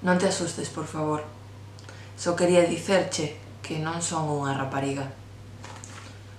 Non te asustes, por favor. Só quería dicerche que non son unha rapariga.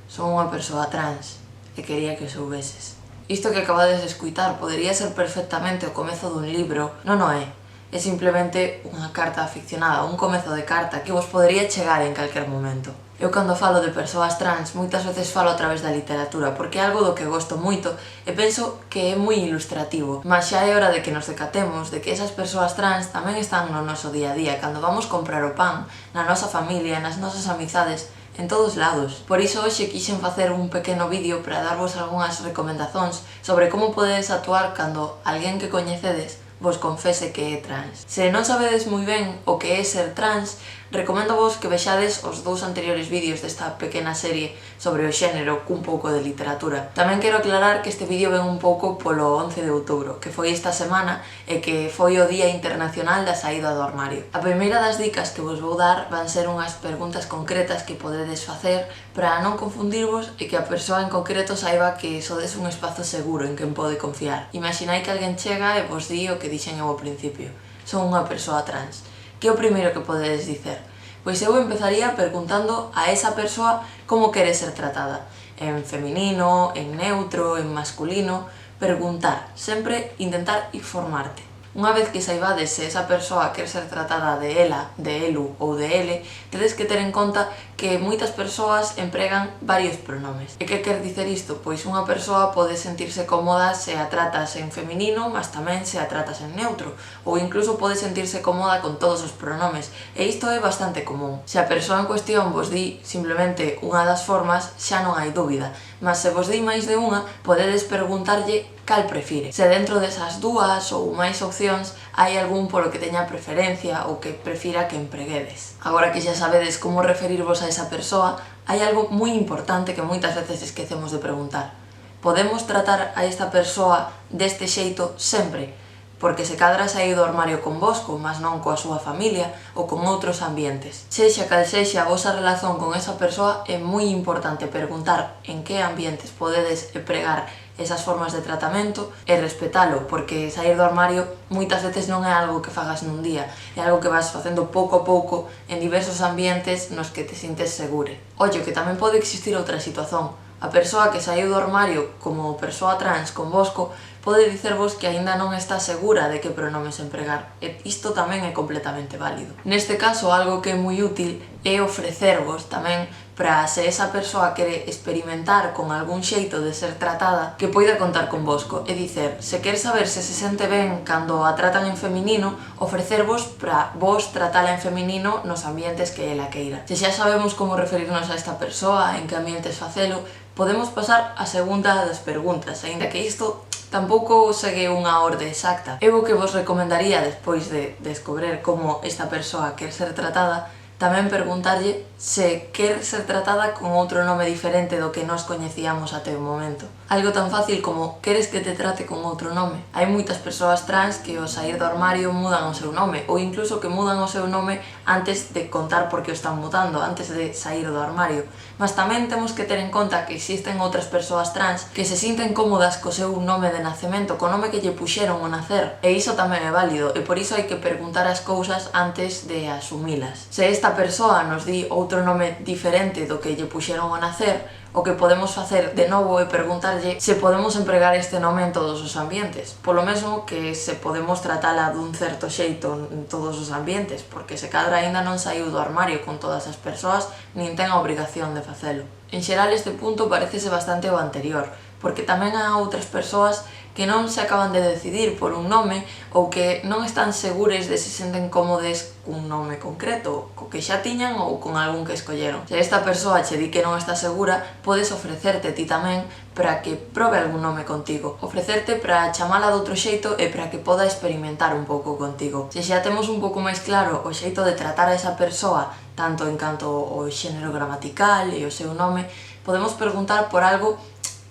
Son unha persoa trans e quería que o soubeses. Isto que acabades de escuitar podería ser perfectamente o comezo dun libro. Non o é. É simplemente unha carta aficionada, un comezo de carta que vos podería chegar en calquer momento. Eu cando falo de persoas trans moitas veces falo a través da literatura porque é algo do que gosto moito e penso que é moi ilustrativo, mas xa é hora de que nos decatemos de que esas persoas trans tamén están no noso día a día, cando vamos comprar o pan, na nosa familia, nas nosas amizades, en todos lados. Por iso hoxe quixen facer un pequeno vídeo para darvos algunhas recomendacións sobre como podedes actuar cando alguén que coñecedes vos confese que é trans. Se non sabedes moi ben o que é ser trans, recomendo-vos que vexades os dous anteriores vídeos desta pequena serie sobre o xénero cun pouco de literatura. Tamén quero aclarar que este vídeo ven un pouco polo 11 de outubro, que foi esta semana e que foi o Día Internacional da Saída do Armario. A primeira das dicas que vos vou dar van ser unhas preguntas concretas que podedes facer para non confundirvos e que a persoa en concreto saiba que sodes un espazo seguro en quen pode confiar. Imaginai que alguén chega e vos di o que dixen eu ao principio. Son unha persoa trans. Que é o primeiro que podedes dicer? Pois eu empezaría preguntando a esa persoa como quere ser tratada. En feminino, en neutro, en masculino. Preguntar, sempre intentar informarte. Unha vez que saibades se esa persoa quer ser tratada de ela, de elu ou de ele, tedes que ter en conta que moitas persoas empregan varios pronomes. E que quer dicer isto? Pois unha persoa pode sentirse cómoda se a tratas en feminino, mas tamén se a tratas en neutro, ou incluso pode sentirse cómoda con todos os pronomes, e isto é bastante común. Se a persoa en cuestión vos di simplemente unha das formas, xa non hai dúbida, mas se vos di máis de unha, podedes preguntarlle cal prefire. Se dentro desas dúas ou máis opcións hai algún polo que teña preferencia ou que prefira que empreguedes. Agora que xa sabedes como referirvos a esa persoa, hai algo moi importante que moitas veces esquecemos de preguntar. Podemos tratar a esta persoa deste xeito sempre, porque se cadra saíu do armario convosco, mas non coa súa familia ou con outros ambientes. Sexa cal sexa a vosa relación con esa persoa, é moi importante preguntar en que ambientes podedes empregar esas formas de tratamento e respetalo, porque sair do armario moitas veces non é algo que fagas nun día, é algo que vas facendo pouco a pouco en diversos ambientes nos que te sintes segure. Ollo, que tamén pode existir outra situación. A persoa que saiu do armario como persoa trans convosco pode dicervos que aínda non está segura de que pronomes empregar, e isto tamén é completamente válido. Neste caso, algo que é moi útil é ofrecervos tamén para se esa persoa quere experimentar con algún xeito de ser tratada, que poida contar convosco, e dicer, se quer saber se sente ben cando a tratan en feminino, ofrecervos para vos tratala en feminino nos ambientes que ela queira. Se xa sabemos como referirnos a esta persoa, en que ambientes facelo, podemos pasar a segunda das preguntas, aínda que isto tampouco segue unha orde exacta. Eu o que vos recomendaría despois de descobrir como esta persoa quer ser tratada, tamén preguntarlle se quer ser tratada con outro nome diferente do que nós coñecíamos até o momento. Algo tan fácil como, queres que te trate con outro nome? Hai moitas persoas trans que ao sair do armario mudan o seu nome, ou incluso que mudan o seu nome antes de contar por que o están mudando, antes de sair do armario. Mas tamén temos que ter en conta que existen outras persoas trans que se sinten cómodas co seu nome de nacemento, co nome que lle puxeron ao nacer, e iso tamén é válido, e por iso hai que preguntar as cousas antes de asumilas. Se esta persoa nos di outro nome diferente do que lle puxeron ao nacer, o que podemos facer de novo é preguntarlle se podemos empregar este nome en todos os ambientes, polo mesmo que se podemos tratala dun certo xeito en todos os ambientes, porque se cadra aínda non saiu do armario con todas as persoas, nin ten a obrigación de facelo. En xeral, este punto parecese bastante o anterior, porque tamén há outras persoas que non se acaban de decidir por un nome ou que non están segures de se senten cómodes cun nome concreto, co que xa tiñan ou con algún que escolleron. Se esta persoa che di que non está segura, podes ofrecerte ti tamén para que probe algún nome contigo. Ofrecerte para chamala de outro xeito e para que poda experimentar un pouco contigo. Se xa temos un pouco máis claro o xeito de tratar a esa persoa, tanto en canto ao xénero gramatical e o seu nome, podemos preguntar por algo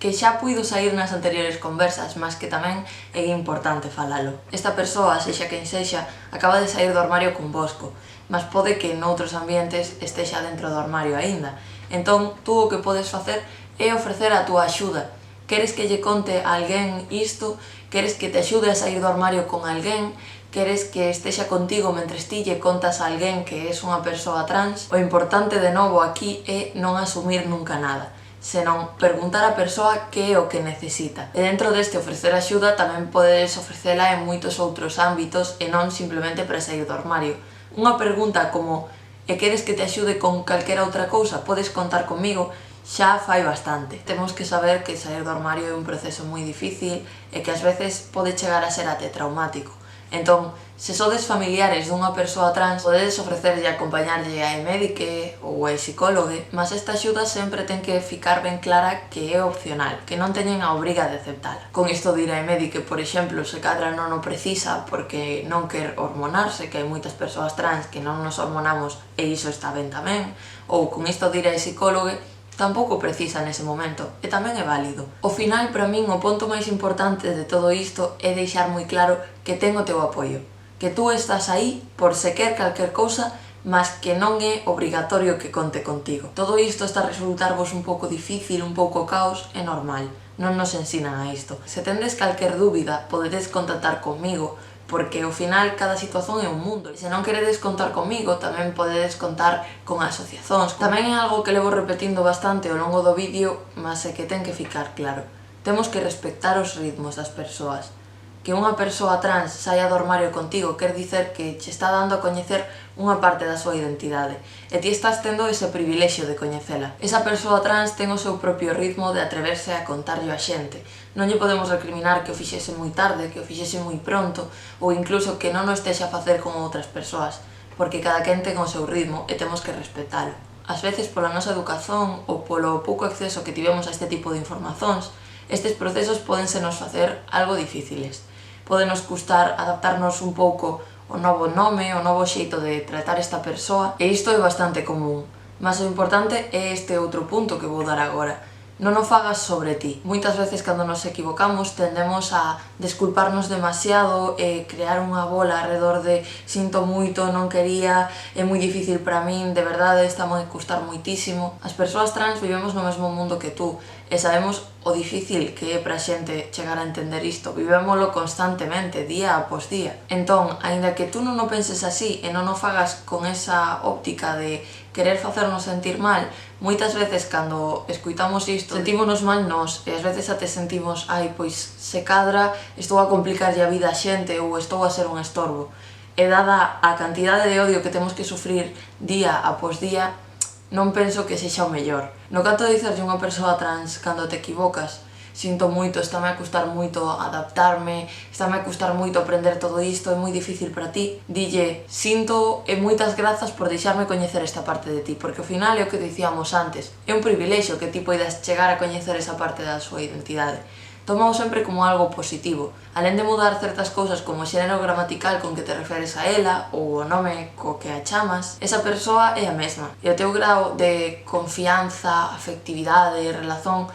que xa puido sair nas anteriores conversas, mas que tamén é importante falalo. Esta persoa, sexa quen sexa, acaba de sair do armario convosco, mas pode que noutros ambientes estexa dentro do armario aínda. Entón, tú o que podes facer é ofrecer a túa axuda. Queres que lle conte a alguén isto? Queres que te axude a sair do armario con alguén? queres que estexa contigo mentres ti lle contas a alguén que és unha persoa trans, o importante de novo aquí é non asumir nunca nada, senón perguntar á persoa que é o que necesita. E dentro deste ofrecer axuda tamén podes ofrecela en moitos outros ámbitos e non simplemente para sair do armario. Unha pregunta como "E queres que te axude con calquera outra cousa? Podes contar comigo?" xa fai bastante. Temos que saber que sair do armario é un proceso moi difícil e que ás veces pode chegar a ser até traumático. Entón, se sodes familiares dunha persoa trans, podedes ofrecerlle acompañarlle a médique ou a psicólogo, mas esta axuda sempre ten que ficar ben clara que é opcional, que non teñen a obriga de aceptala. Con isto de ir a médique, por exemplo, se cadra non o precisa porque non quer hormonarse, que hai moitas persoas trans que non nos hormonamos e iso está ben tamén, ou con isto de ir a psicólogo, tampouco precisa nese momento, e tamén é válido. Ao final, para min, o ponto máis importante de todo isto é deixar moi claro que ten o teu apoio, que tú estás aí por se quer calquer cousa, mas que non é obrigatorio que conte contigo. Todo isto está a resultarvos un pouco difícil, un pouco caos, é normal, non nos ensinan a isto. Se tendes calquer dúbida, podedes contactar comigo, porque ao final cada situación é un mundo. E se non queredes contar comigo, tamén podedes contar con asociacións. Tamén é algo que levo repetindo bastante ao longo do vídeo, mas é que ten que ficar claro. Temos que respectar os ritmos das persoas. Que unha persoa trans saia do armario contigo quer dicer que che está dando a coñecer unha parte da súa identidade e ti estás tendo ese privilexio de coñecela. Esa persoa trans ten o seu propio ritmo de atreverse a contarlle a xente. Non lle podemos recriminar que o fixese moi tarde, que o fixese moi pronto ou incluso que non o estexa a facer con outras persoas, porque cada quen ten o seu ritmo e temos que respetalo. Ás veces pola nosa educación ou polo pouco acceso que tivemos a este tipo de informacións, estes procesos pódense nos facer algo difíciles. Podenos custar adaptarnos un pouco ao novo nome, ao novo xeito de tratar esta persoa, e isto é bastante común. Mas o importante é este outro punto que vou dar agora. Non o fagas sobre ti. Moitas veces cando nos equivocamos tendemos a desculparnos demasiado e crear unha bola alrededor de sinto moito, non quería, é moi difícil para min, de verdade, está moi custar moitísimo. As persoas trans vivemos no mesmo mundo que tú e sabemos o difícil que é para a xente chegar a entender isto. Vivémolo constantemente, día após día. Entón, aínda que tú non o penses así e non o fagas con esa óptica de querer facernos sentir mal, moitas veces cando escuitamos isto sentímonos mal nós e ás veces até sentimos ai, pois se cadra estou a complicarlle a vida a xente ou estou a ser un estorbo. E dada a cantidade de odio que temos que sufrir día após día, non penso que sexa o mellor. No canto de dicerlle unha persoa trans cando te equivocas, sinto moito, estáme a custar moito adaptarme, estáme a custar moito aprender todo isto, é moi difícil para ti, dille, sinto e moitas grazas por deixarme coñecer esta parte de ti, porque ao final é o que dicíamos antes, é un privilexio que ti poidas chegar a coñecer esa parte da súa identidade. Tómao sempre como algo positivo. Alén de mudar certas cousas como o xénero gramatical con que te referes a ela ou o nome co que a chamas, esa persoa é a mesma. E o teu grau de confianza, afectividade e relazón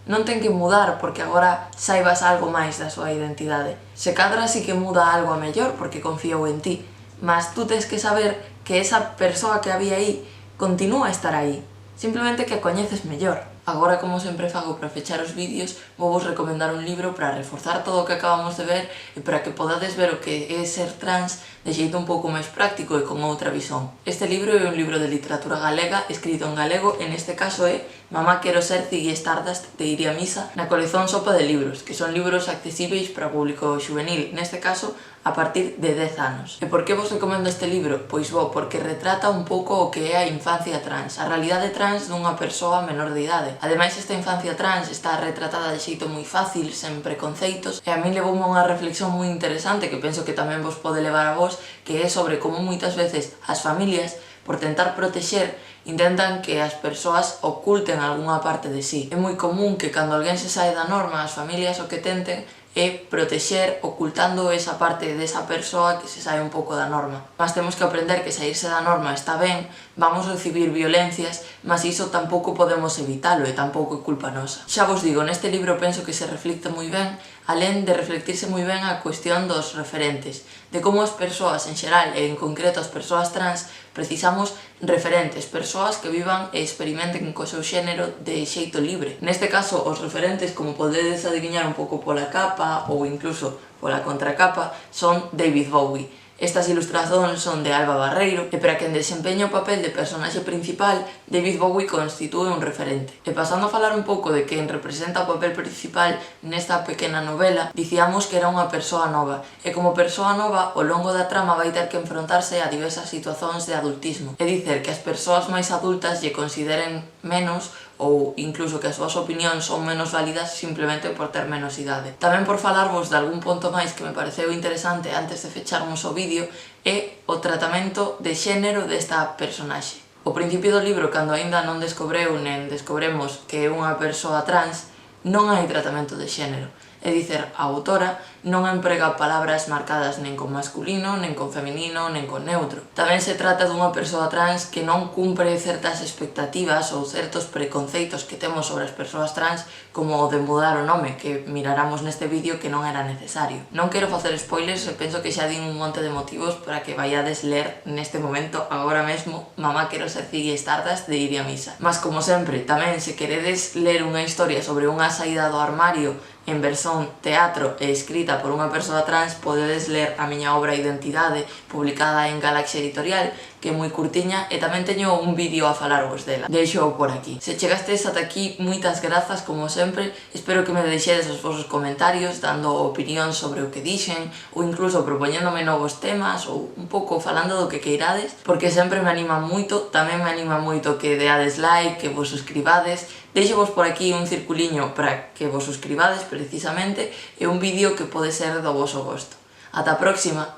non ten que mudar porque agora saibas algo máis da súa identidade. Se cadra sí que muda algo a mellor porque confiou en ti, mas tú tens que saber que esa persoa que había aí continúa a estar aí, simplemente que a coñeces mellor. Agora, como sempre fago para fechar os vídeos, vou vos recomendar un libro para reforzar todo o que acabamos de ver e para que podades ver o que é ser trans de xeito un pouco máis práctico e con outra visón. Este libro é un libro de literatura galega, escrito en galego, e neste caso é Mamá quero ser Ziggy Stardust de Iria Misa, na colección Sopa de Libros, que son libros accesíveis para o público xuvenil, neste caso a partir de 10 anos. E por que vos recomendo este libro? Pois porque retrata un pouco o que é a infancia trans, a realidade trans dunha persoa menor de idade. Ademais, esta infancia trans está retratada de xeito moi fácil, sen preconceitos, e a min levoume unha reflexión moi interesante que penso que tamén vos pode levar a vos, que é sobre como moitas veces as familias, por tentar protexer, intentan que as persoas oculten algunha parte de sí. É moi común que cando alguén se sae da norma, as familias o que tenten é protexer ocultando esa parte desa persoa que se sae un pouco da norma. Mas temos que aprender que saírse da norma está ben, vamos recibir violencias, mas iso tampouco podemos evitalo e tampouco é culpa nosa. Xa vos digo, neste libro penso que se reflicte moi ben alén de reflectirse moi ben a cuestión dos referentes, de como as persoas en xeral e en concreto as persoas trans precisamos referentes, persoas que vivan e experimenten co seu xénero de xeito libre. Neste caso, os referentes, como podedes adiviñar un pouco pola capa ou incluso pola contracapa, son David Bowie. Estas ilustracións son de Alba Barreiro e para quen desempeña o papel de personaxe principal, David Bowie constitúe un referente. E pasando a falar un pouco de quen representa o papel principal nesta pequena novela, dicíamos que era unha persoa nova, e como persoa nova, ao longo da trama vai ter que enfrontarse a diversas situacións de adultismo. É dicer, que as persoas máis adultas lle consideren menos ou incluso que as súas opinións son menos válidas simplemente por ter menos idade. Tamén por falarvos de algún ponto máis que me pareceu interesante antes de fecharmos o vídeo é o tratamento de xénero desta personaxe. Ao principio do libro, cando aínda non descobreu nen descobremos que é unha persoa trans, non hai tratamento de xénero. É dicer, a autora non emprega palabras marcadas nen con masculino, nen con feminino, nen con neutro. Tamén se trata dunha persoa trans que non cumpre certas expectativas ou certos preconceitos que temos sobre as persoas trans, como o de mudar o nome, que miraramos neste vídeo que non era necesario. Non quero facer spoilers e penso que xa din un monte de motivos para que vaiades ler neste momento, agora mesmo, Mamá quero ser Ziggy Stardust de Ir a Misa. Mas como sempre, tamén se queredes ler unha historia sobre unha saída do armario en versión teatro e escrita por unha persoa trans, podedes ler a miña obra Identidade, publicada en Galaxia Editorial, que é moi curtiña e tamén teño un vídeo a falarvos dela. Deixo por aquí. Se chegastes ata aquí, moitas grazas como sempre, espero que me deixedes os vosos comentarios dando opinión sobre o que dixen ou incluso propoñéndome novos temas ou un pouco falando do que queirades, porque sempre me anima moito, tamén me anima moito que deades like, que vos suscribades. Deixo vos por aquí un circuliño para que vos suscribades precisamente e un vídeo que pode ser do voso gosto. Ata a próxima!